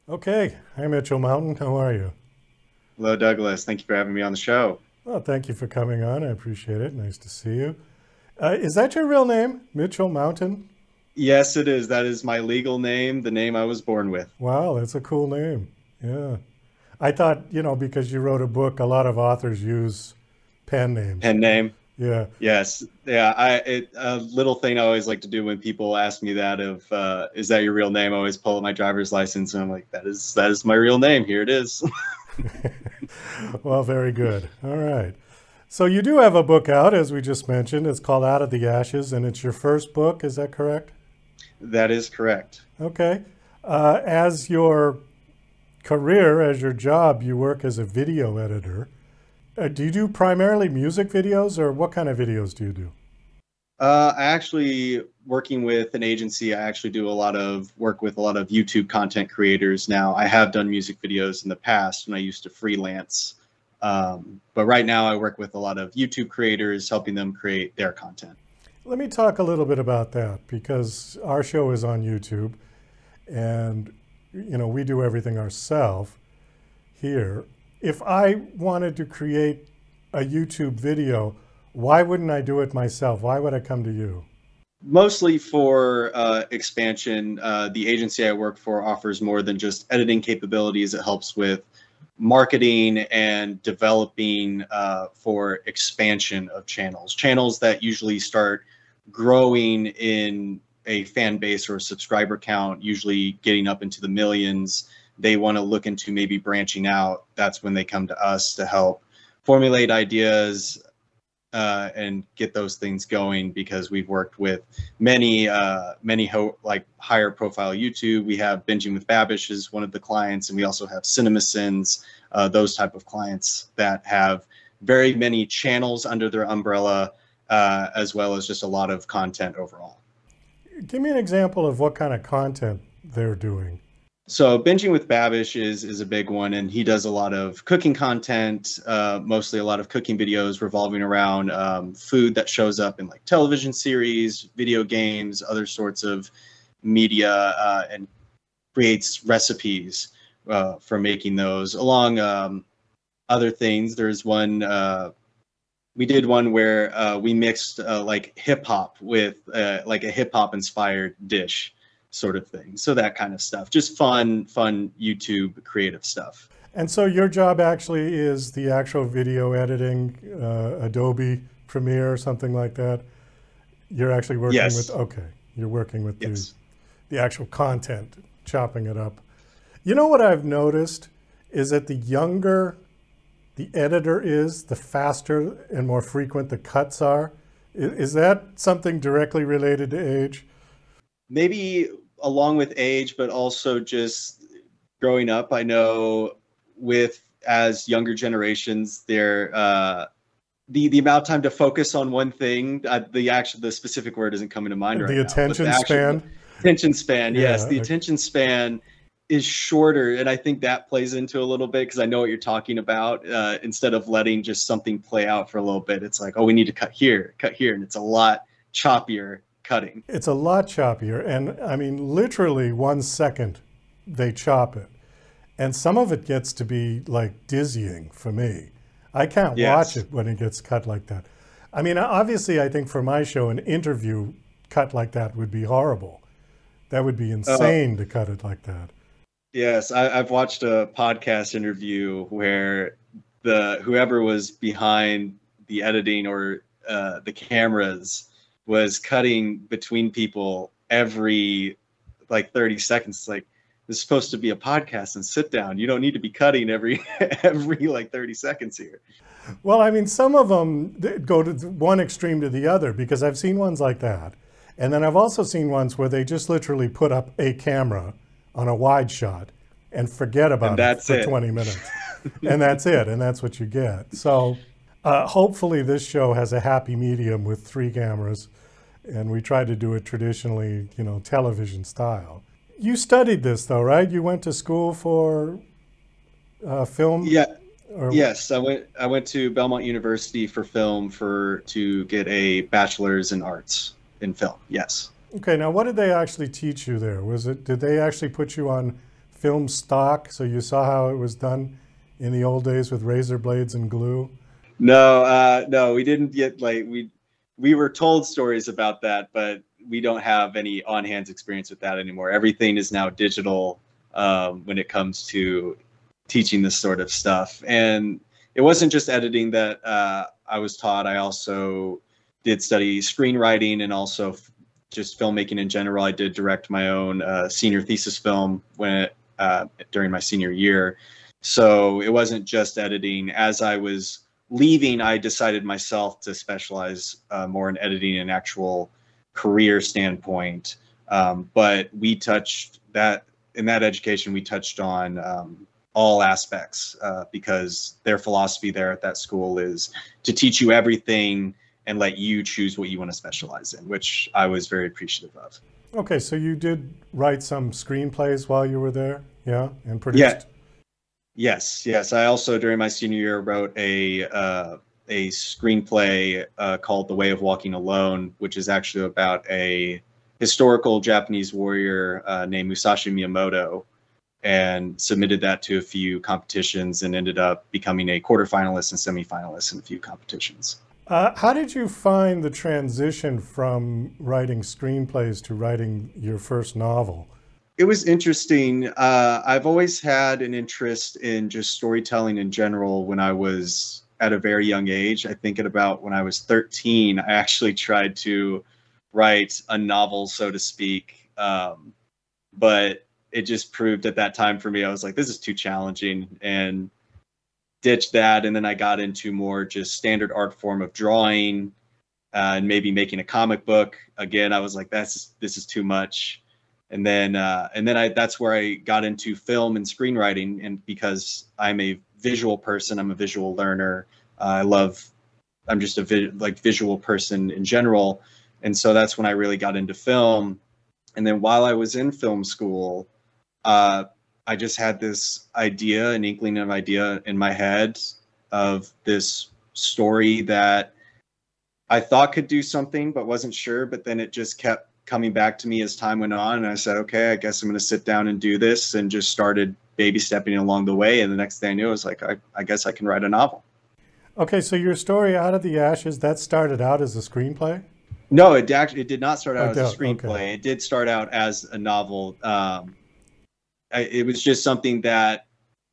Okay. Hi, Mitchell Mountain. How are you? Hello, Douglas. Thank you for having me on the show. Well, thank you for coming on. I appreciate it. Nice to see you. Is that your real name, Mitchell Mountain? Yes, it is. That is my legal name, the name I was born with. Wow, that's a cool name. Yeah. I thought, because you wrote a book, a lot of authors use pen names. Pen name. Yeah. Yes. Yeah. A little thing I always like to do when people ask me that of is that your real name? I always pull up my driver's license and I'm like, that is my real name. Here it is. Well, very good. All right. So you do have a book out, as we just mentioned. It's called Out of the Ashes, and it's your first book. Is that correct? That is correct. Okay. As your career, as your job, you work as a video editor. Do you do primarily music videos, or what kind of videos do you do? I actually working with an agency. I actually do a lot of work with a lot of YouTube content creators now. I have done music videos in the past when I used to freelance. But right now I work with a lot of YouTube creators, helping them create their content. Let me talk a little bit about that because our show is on YouTube and we do everything ourselves here. If I wanted to create a YouTube video, why wouldn't I do it myself? Why would I come to you? Mostly for expansion. The agency I work for offers more than just editing capabilities. It helps with marketing and developing for expansion of channels. Channels that usually start growing in a fan base or a subscriber count, usually getting up into the millions. They want to look into maybe branching out. That's when they come to us to help formulate ideas and get those things going, because we've worked with many like higher profile YouTube. We have Binging with Babish is one of the clients, and we also have CinemaSins, those type of clients that have very many channels under their umbrella, as well as just a lot of content overall. Give me an example of what kind of content they're doing. So Binging with Babish is a big one, and he does a lot of cooking content, mostly a lot of cooking videos revolving around food that shows up in like television series, video games, other sorts of media, and creates recipes for making those. Along other things, there's one, we did one where we mixed like hip hop with like a hip hop inspired dish sort of thing. So that kind of stuff, just fun YouTube creative stuff. And so your job actually is the actual video editing, Adobe Premiere or something like that. You're actually working with, Yes. okay, you're working with Yes. the actual content, chopping it up. You know what I've noticed is that the younger the editor is, the faster and more frequent the cuts are. Is that something directly related to age? Maybe along with age, but also just growing up. I know with as younger generations, they're the amount of time to focus on one thing. The specific word isn't coming to mind right The now, but the attention actual span? attention span. Yes, Yeah. the attention span is shorter, and I think that plays into a little bit because I know what you're talking about. Instead of letting just something play out for a little bit, it's like, oh, we need to cut here, and it's a lot choppier cutting. It's a lot choppier. And I mean, literally 1 second they chop it. And some of it gets to be like dizzying for me. I can't watch Yes. it when it gets cut like that. I mean, obviously, I think for my show, an interview cut like that would be horrible. That would be Uh, insane to cut it like that. Yes, I've watched a podcast interview where the whoever was behind the editing or the cameras was cutting between people every like 30 seconds. It's like, this is supposed to be a podcast and sit down. You don't need to be cutting every every like 30 seconds here. Well, I mean, some of them go to one extreme to the other because I've seen ones like that. And then I've also seen ones where they just literally put up a camera on a wide shot and forget And about it that's for it. 20 minutes. And that's it. And that's what you get. So hopefully this show has a happy medium with 3 cameras. And we try to do it traditionally, television style. You studied this though, right? You went to school for film? Yeah. Or Yes, I went to Belmont University for film for to get a bachelor's in arts in film. Yes. Okay, now what did they actually teach you there? Did they actually put you on film stock, so you saw how it was done in the old days with razor blades and glue? No, we didn't get we were told stories about that, but we don't have any on-hands experience with that anymore. Everything is now digital when it comes to teaching this sort of stuff. And it wasn't just editing that I was taught. I also did study screenwriting and also just filmmaking in general. I did direct my own senior thesis film during my senior year. So it wasn't just editing. As I was leaving, I decided myself to specialize more in editing and actual career standpoint. But we touched that in that education, we touched on all aspects because their philosophy there at that school is to teach you everything and let you choose what you want to specialize in, which I was very appreciative of. Okay, so you did write some screenplays while you were there, yeah, and produced? Yeah. Yes. I also, during my senior year, wrote a screenplay called The Way of Walking Alone, which is actually about a historical Japanese warrior named Musashi Miyamoto, and submitted that to a few competitions and ended up becoming a quarterfinalist and semifinalist in a few competitions. How did you find the transition from writing screenplays to writing your first novel? It was interesting. I've always had an interest in just storytelling in general when I was at a very young age. I think at about when I was 13, I actually tried to write a novel, so to speak. But it just proved at that time for me, I was like, this is too challenging, and ditched that. And then I got into more just standard art form of drawing and maybe making a comic book. Again, I was like, this is too much. And then that's where I got into film and screenwriting. And because I'm a visual person, I'm a visual learner. I'm just a visual person in general. And so that's when I really got into film. And then while I was in film school, I just had this idea, an inkling of idea in my head of this story that I thought could do something, but wasn't sure. But then it just kept coming back to me as time went on. And I said, okay, I guess I'm going to sit down and do this, and just started baby stepping along the way. And the next thing I knew, I was like, I guess I can write a novel. Okay, so your story, Out of the Ashes, that started out as a screenplay? No, it did not start out as a screenplay. Okay. It did start out as a novel. It was just something that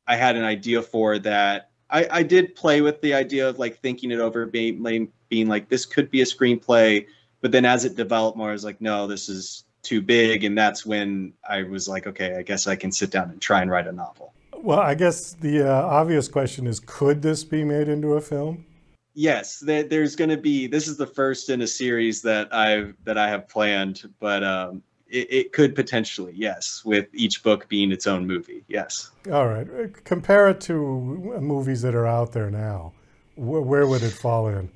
I had an idea for, that I did play with the idea of like thinking it over, being like, this could be a screenplay. But then as it developed more, I was like, no, this is too big. And that's when I was like, okay, I guess I can sit down and try and write a novel. Well, I guess the obvious question is, could this be made into a film? Yes, there's going to be, this is the first in a series that I have planned, but it could potentially, yes, with each book being its own movie, yes. All right. Compare it to movies that are out there now. Where would it fall in?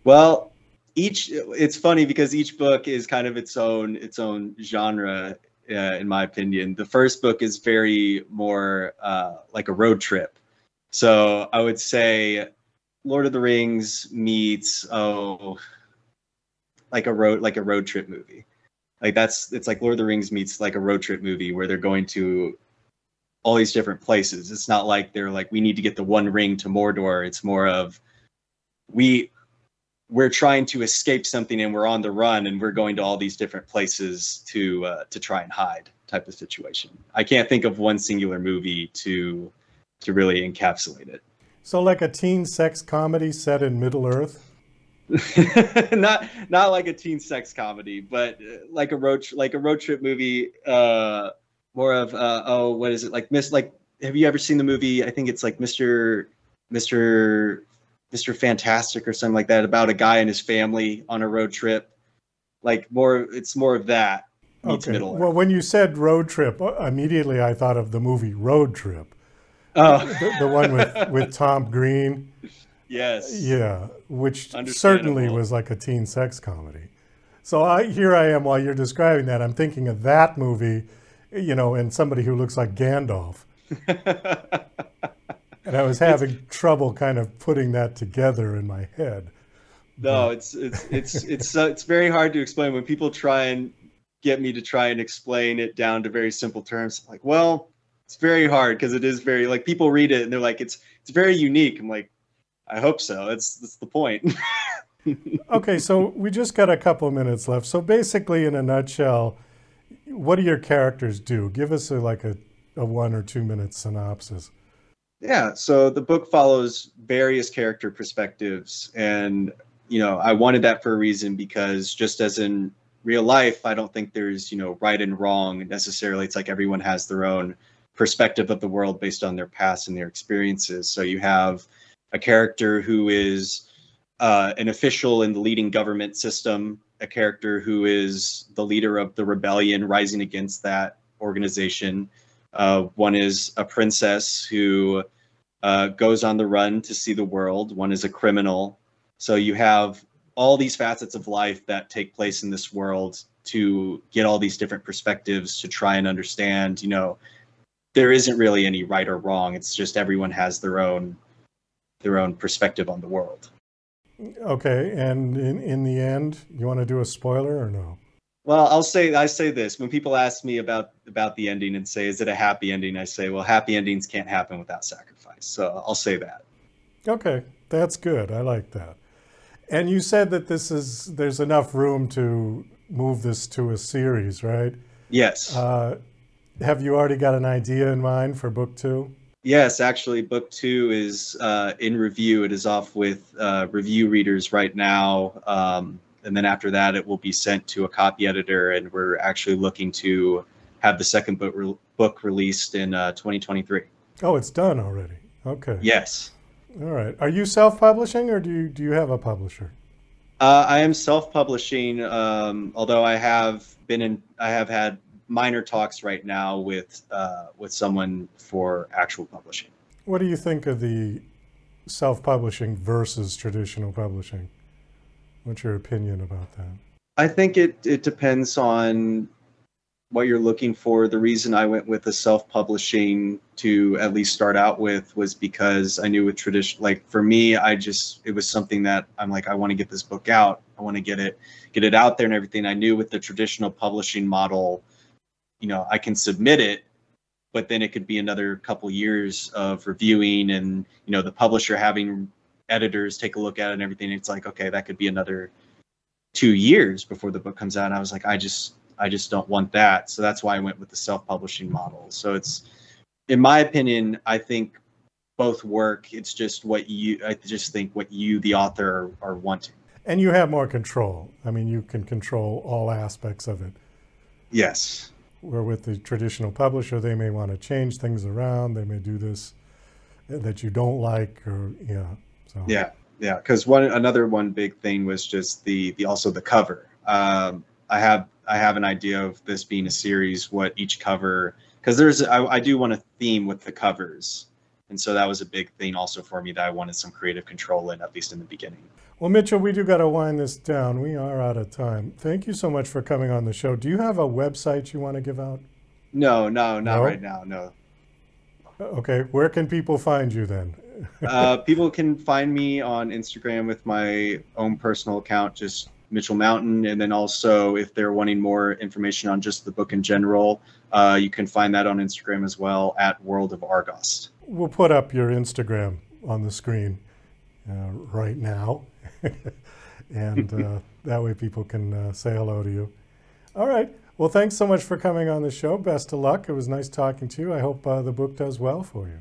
Well, it's funny because each book is kind of its own genre, in my opinion. The first book is very more like a road trip. So I would say Lord of the Rings meets like a road trip movie. It's like Lord of the Rings meets like a road trip movie where they're going to all these different places. It's not like they're like, we need to get the one ring to Mordor. It's more of we're trying to escape something and we're on the run and we're going to all these different places to try and hide type of situation. I can't think of one singular movie to really encapsulate it. So like a teen sex comedy set in Middle Earth? not like a teen sex comedy, but like a road trip movie. More of what is it, like have you ever seen the movie? I think it's like Mr. Fantastic or something like that, about a guy and his family on a road trip. It's more of that meets Middle Earth. Well, when you said road trip, immediately I thought of the movie Road Trip. Oh, the one with Tom Green. Yes. Yeah, which certainly was like a teen sex comedy. So here I am, while you're describing that, I'm thinking of that movie, and somebody who looks like Gandalf. And I was having trouble kind of putting that together in my head. No, it's very hard to explain when people try and get me to try and explain it down to very simple terms. Like, well, It's very hard because it is very like people read it and they're like it's very unique. I'm like, I hope so. That's the point. Okay, so we just got a couple of minutes left. So basically, in a nutshell, what do your characters do? Give us a 1 or 2 minute synopsis. Yeah, so the book follows various character perspectives, and I wanted that for a reason because just as in real life, I don't think there's right and wrong necessarily. It's like everyone has their own perspective of the world based on their past and their experiences. So you have a character who is an official in the leading government system, a character who is the leader of the rebellion rising against that organization. One is a princess who goes on the run to see the world. One is a criminal. So you have all these facets of life that take place in this world to get all these different perspectives to try and understand, there isn't really any right or wrong. It's just everyone has their own perspective on the world. Okay, and in the end, you want to do a spoiler or no? Well, I say this when people ask me about the ending and say, is it a happy ending? I say, well, happy endings can't happen without sacrifice. So I'll say that. Okay, that's good. I like that. And you said that there's enough room to move this to a series, right? Yes. Have you already got an idea in mind for book 2? Yes, actually, book 2 is in review. It is off with review readers right now. And then after that, it will be sent to a copy editor. And we're actually looking to have the second book released in 2023. Oh, it's done already. Okay. Yes. All right. Are you self-publishing or do you have a publisher? I am self-publishing, although I have had minor talks right now with someone for actual publishing. What do you think of the self-publishing versus traditional publishing? What's your opinion about that? I think it depends on what you're looking for. The reason I went with the self-publishing to at least start out with was because I knew with tradition, like for me, it was something that I'm like, I want to get this book out. I want to get it out there and everything. I knew with the traditional publishing model, I can submit it, but then it could be another couple years of reviewing and, the publisher having editors take a look at it and everything. It's like, okay, that could be another 2 years before the book comes out. And I was like, I just don't want that. So that's why I went with the self-publishing model. So it's, in my opinion, I think both work. It's just I just think what you, the author, are wanting. And you have more control. I mean, you can control all aspects of it. Yes. Where with the traditional publisher, they may want to change things around. They may do this that you don't like, or So. Yeah. Because another big thing was just also the cover. I have an idea of this being a series, what each cover, because I do want a theme with the covers. And so that was a big thing also for me that I wanted some creative control in, at least in the beginning. Well, Mitchell, we do got to wind this down. We are out of time. Thank you so much for coming on the show. Do you have a website you want to give out? No, not right now, no. Okay, where can people find you then? People can find me on Instagram with my own personal account, just Mitchell Mountain. And then also, if they're wanting more information on just the book in general, you can find that on Instagram as well at World of Argos. We'll put up your Instagram on the screen right now. And that way people can say hello to you. All right. Well, thanks so much for coming on the show. Best of luck. It was nice talking to you. I hope the book does well for you.